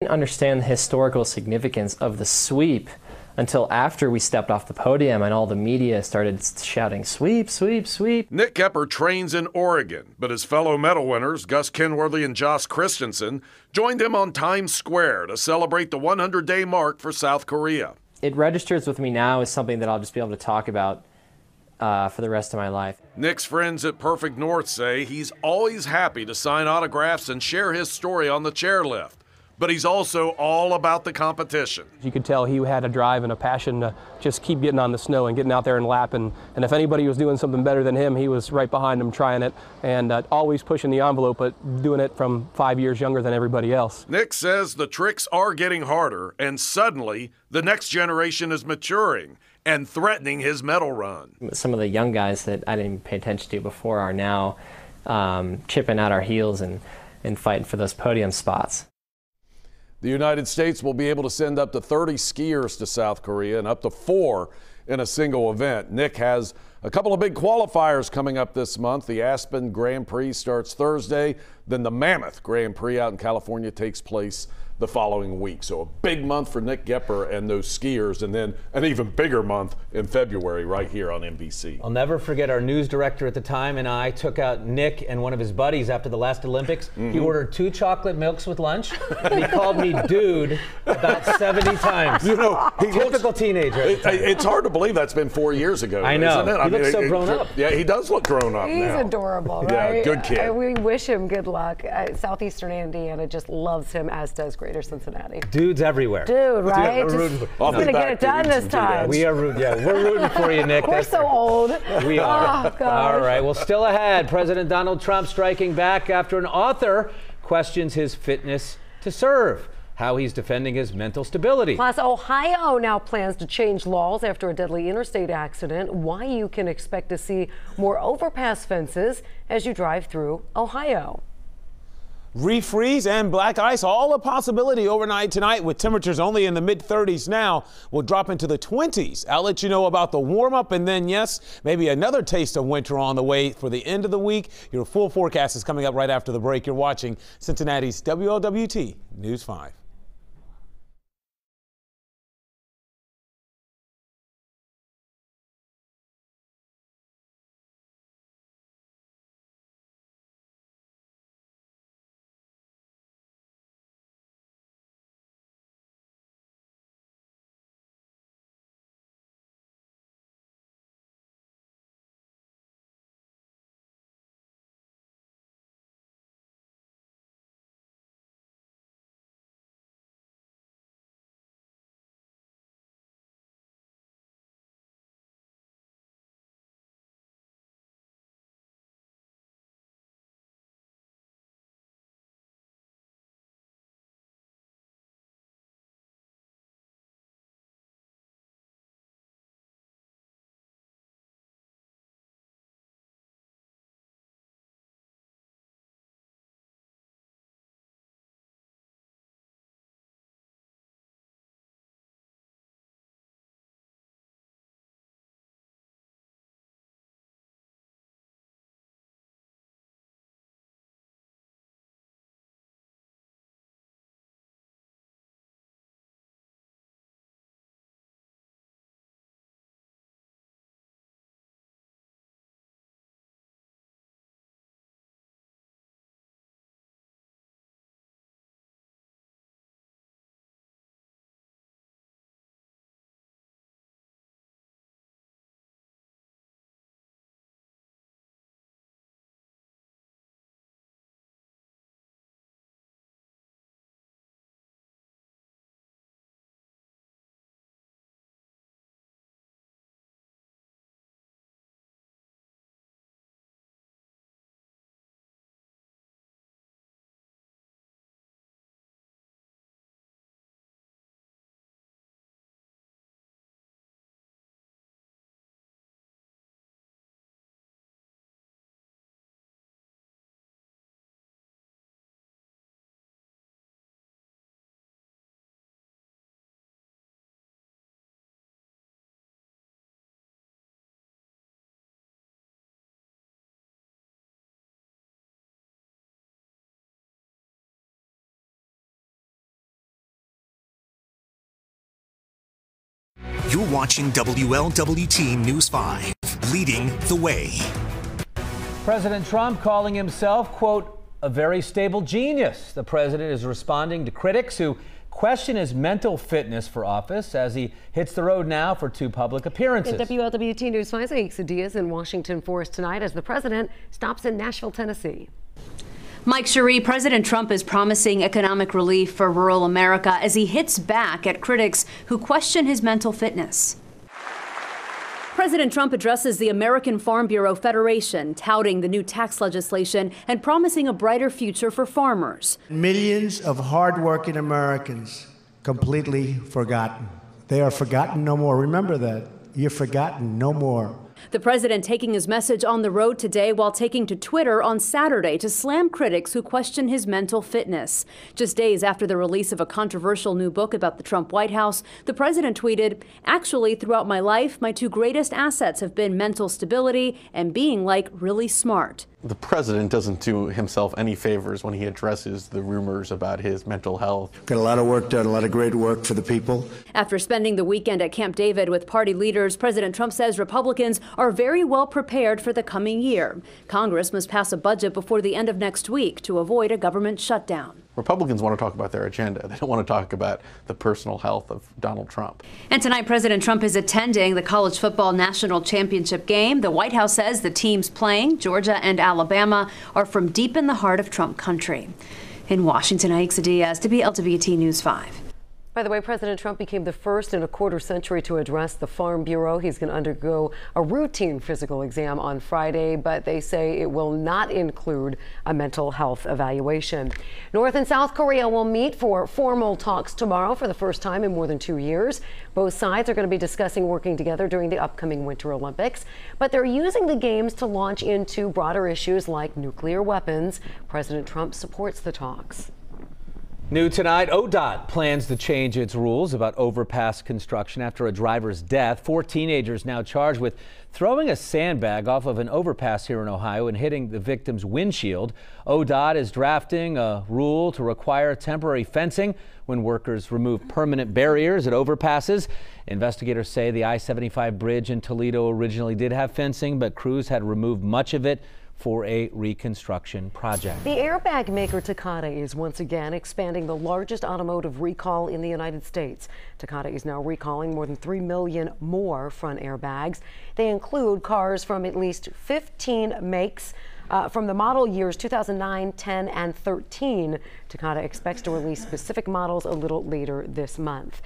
Didn't understand the historical significance of the sweep until after we stepped off the podium and all the media started shouting, "Sweep, sweep, sweep." Nick Gepper trains in Oregon, but his fellow medal winners, Gus Kenworthy and Josh Christensen, joined him on Times Square to celebrate the 100-day mark for South Korea. It registers with me now as something that I'll just be able to talk about for the rest of my life. Nick's friends at Perfect North say he's always happy to sign autographs and share his story on the chairlift. But he's also all about the competition. You could tell he had a drive and a passion to just keep getting on the snow and getting out there and lapping. And if anybody was doing something better than him, he was right behind him trying it, and always pushing the envelope, but doing it from 5 years younger than everybody else. Nick says the tricks are getting harder, and suddenly the next generation is maturing and threatening his medal run. Some of the young guys that I didn't even pay attention to before are now chipping out our heels and fighting for those podium spots. The United States will be able to send up to 30 skiers to South Korea and up to 4 in a single event. Nick has a couple of big qualifiers coming up this month. The Aspen Grand Prix starts Thursday, then the Mammoth Grand Prix out in California takes place the following week. So a big month for Nick Gepper and those skiers, and then an even bigger month in February right here on NBC. I'll never forget our news director at the time and I took out Nick and one of his buddies after the last Olympics. He ordered 2 chocolate milks with lunch, and he called me dude about 70 times. You know, he typical teenager. It's hard to believe that's been 4 years ago. I know. Isn't it? He looks so grown up. Yeah, he does look grown up He's now. adorable, right? Yeah, good kid. We wish him good luck. Southeastern Indiana just loves him, as does Greater Cincinnati. Dudes everywhere. Dude, right? We're Just, rooting he's going to get it done this time. We are rooting. Yeah, we're rooting for you, Nick. We're so old. We are. Oh, gosh. All right. Well, still ahead, President Donald Trump striking back after an author questions his fitness to serve. How he's defending his mental stability. Plus, Ohio now plans to change laws after a deadly interstate accident. Why you can expect to see more overpass fences as you drive through Ohio. Refreeze and black ice, all a possibility overnight tonight with temperatures only in the mid-30s now. Will drop into the 20s. I'll let you know about the warm-up, and then, yes, maybe another taste of winter on the way for the end of the week. Your full forecast is coming up right after the break. You're watching Cincinnati's WLWT News 5. You're watching WLWT News 5, leading the way. President Trump calling himself, quote, a very stable genius. The president is responding to critics who question his mental fitness for office as he hits the road now for 2 public appearances. In WLWT News 5's Aixa Diaz in Washington for us tonight as the president stops in Nashville, Tennessee. Mike Cherie, President Trump is promising economic relief for rural America as he hits back at critics who question his mental fitness. President Trump addresses the American Farm Bureau Federation, touting the new tax legislation and promising a brighter future for farmers. Millions of hardworking Americans completely forgotten. They are forgotten no more. Remember that. You're forgotten no more. The president taking his message on the road today while taking to Twitter on Saturday to slam critics who question his mental fitness. Just days after the release of a controversial new book about the Trump White House, the president tweeted, "Actually, throughout my life, my 2 greatest assets have been mental stability and being like really smart." The president doesn't do himself any favors when he addresses the rumors about his mental health. Got a lot of work done, a lot of great work for the people. After spending the weekend at Camp David with party leaders, President Trump says Republicans are very well prepared for the coming year. Congress must pass a budget before the end of next week to avoid a government shutdown. Republicans want to talk about their agenda. They don't want to talk about the personal health of Donald Trump. And tonight, President Trump is attending the college football national championship game. The White House says the teams playing, Georgia and Alabama, are from deep in the heart of Trump country. In Washington, Aixa Diaz, WLWT News 5. By the way, President Trump became the first in a quarter century to address the Farm Bureau. He's going to undergo a routine physical exam on Friday, but they say it will not include a mental health evaluation. North and South Korea will meet for formal talks tomorrow for the first time in more than 2 years. Both sides are going to be discussing working together during the upcoming Winter Olympics, but they're using the games to launch into broader issues like nuclear weapons. President Trump supports the talks. New tonight, ODOT plans to change its rules about overpass construction after a driver's death. 4 teenagers now charged with throwing a sandbag off of an overpass here in Ohio and hitting the victim's windshield. ODOT is drafting a rule to require temporary fencing when workers remove permanent barriers at overpasses. Investigators say the I-75 bridge in Toledo originally did have fencing, but crews had removed much of it for a reconstruction project. The airbag maker Takata is once again expanding the largest automotive recall in the United States. Takata is now recalling more than 3 million more front airbags. They include cars from at least 15 makes from the model years 2009, 10, and 13. Takata expects to release specific models a little later this month.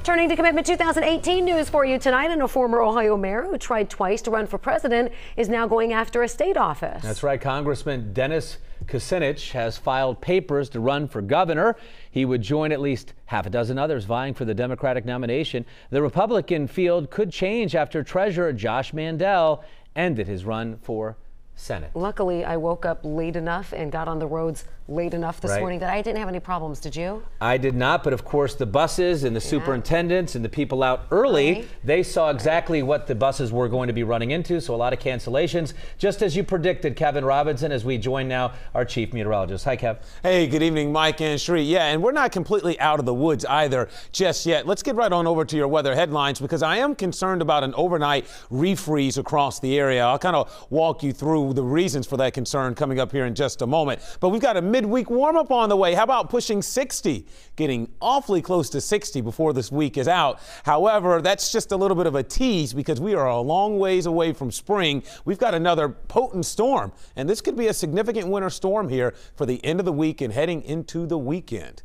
Turning to Commitment 2018 news for you tonight, and a former Ohio mayor who tried twice to run for president is now going after a state office. That's right. Congressman Dennis Kucinich has filed papers to run for governor. He would join at least half a dozen others vying for the Democratic nomination. The Republican field could change after Treasurer Josh Mandel ended his run for Senate. Luckily, I woke up late enough and got on the roads late enough this morning that I didn't have any problems. Did you? I did not, but of course the buses and the superintendents and the people out early, they saw exactly what the buses were going to be running into, so a lot of cancellations, just as you predicted, Kevin Robinson, as we join now our chief meteorologist. Hi, Kev. Hey, good evening, Mike and Cherie. Yeah, and we're not completely out of the woods either just yet. Let's get right on over to your weather headlines because I am concerned about an overnight refreeze across the area. I'll kind of walk you through the reasons for that concern coming up here in just a moment. But we've got a midweek warm-up on the way. How about pushing 60? Getting awfully close to 60 before this week is out. However, that's just a little bit of a tease because we are a long ways away from spring. We've got another potent storm, and this could be a significant winter storm here for the end of the week and heading into the weekend.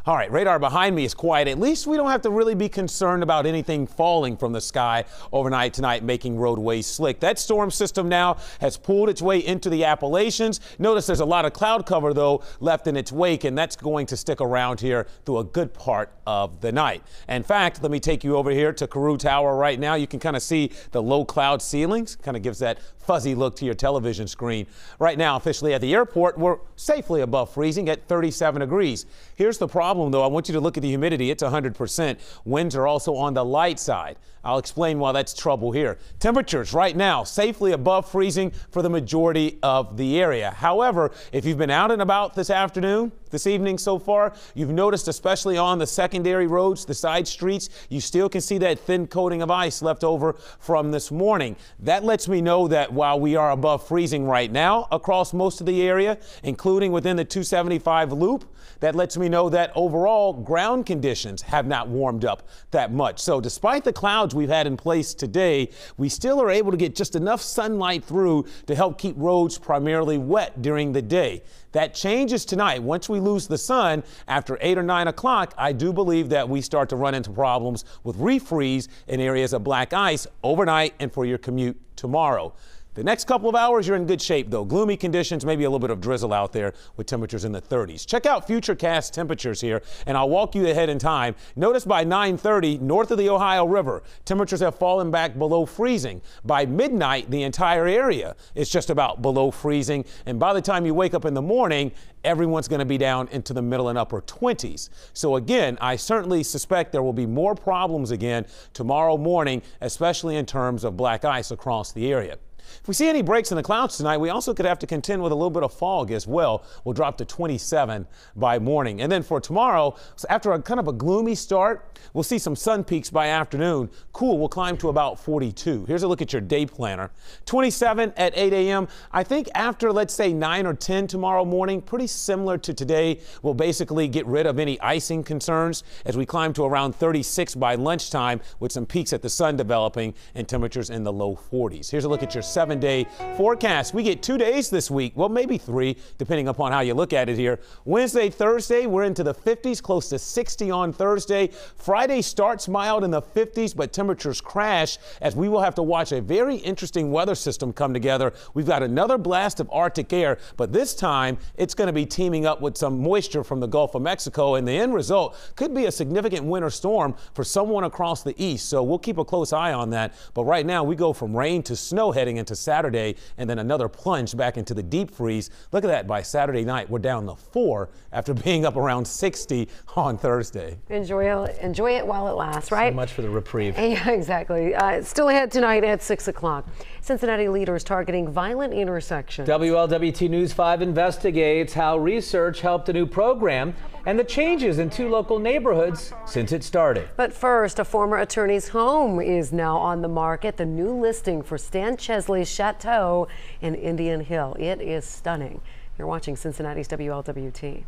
All right, radar behind me is quiet. At least we don't have to really be concerned about anything falling from the sky overnight tonight, making roadways slick. That storm system now has pulled its way into the Appalachians. Notice there's a lot of cloud cover, though, left in its wake, and that's going to stick around here through a good part of the night. In fact, let me take you over here to Carew Tower right now. You can kind of see the low cloud ceilings. Kind of gives that fuzzy look to your television screen. Right now, officially at the airport, we're safely above freezing at 37 degrees. Here's the problem, though. I want you to look at the humidity. It's 100%. Winds are also on the light side. I'll explain why that's trouble here. Temperatures right now safely above freezing for the majority of the area. However, if you've been out and about this afternoon, this evening so far. You've noticed, especially on the secondary roads, the side streets, you still can see that thin coating of ice left over from this morning. That lets me know that while we are above freezing right now across most of the area, including within the 275 loop, that lets me know that overall ground conditions have not warmed up that much. So despite the clouds we've had in place today, we still are able to get just enough sunlight through to help keep roads primarily wet during the day. That changes tonight. Once we lose the sun after 8 or 9 o'clock, I do believe that we start to run into problems with refreeze in areas of black ice overnight and for your commute tomorrow. The next couple of hours, you're in good shape, though. Gloomy conditions, maybe a little bit of drizzle out there with temperatures in the 30s. Check out Futurecast temperatures here, and I'll walk you ahead in time. Notice by 9:30, north of the Ohio River, temperatures have fallen back below freezing. By midnight, the entire area is just about below freezing, and by the time you wake up in the morning, everyone's going to be down into the middle and upper 20s. So again, I certainly suspect there will be more problems again tomorrow morning, especially in terms of black ice across the area. If we see any breaks in the clouds tonight, we also could have to contend with a little bit of fog as well. We'll drop to 27 by morning. And then for tomorrow, after a kind of a gloomy start, we'll see some sun peaks by afternoon. Cool will climb to about 42. Here's a look at your day planner. 27 at 8 a.m. I think after, let's say, 9 or 10 tomorrow morning, pretty similar to today, we'll basically get rid of any icing concerns as we climb to around 36 by lunchtime with some peaks at the sun developing and temperatures in the low 40s. Here's a look at your 7-day forecast. We get 2 days this week, well, maybe 3, depending upon how you look at it here. Wednesday, Thursday, we're into the 50s, close to 60 on Thursday. Friday starts mild in the 50s, but temperatures crash as we will have to watch a very interesting weather system come together. We've got another blast of Arctic air, but this time it's going to be teaming up with some moisture from the Gulf of Mexico, and the end result could be a significant winter storm for someone across the east. So we'll keep a close eye on that. But right now we go from rain to snow heading into Saturday, and then another plunge back into the deep freeze. Look at that. By Saturday night, we're down to 4 after being up around 60 on Thursday. Enjoy it while it lasts, right? So much for the reprieve. Yeah, exactly. Still ahead tonight at 6 o'clock. Cincinnati leaders targeting violent intersections. WLWT News 5 investigates how research helped a new program and the changes in 2 local neighborhoods since it started. But first, a former attorney's home is now on the market. The new listing for Stan Chesley's Chateau in Indian Hill. It is stunning. You're watching Cincinnati's WLWT.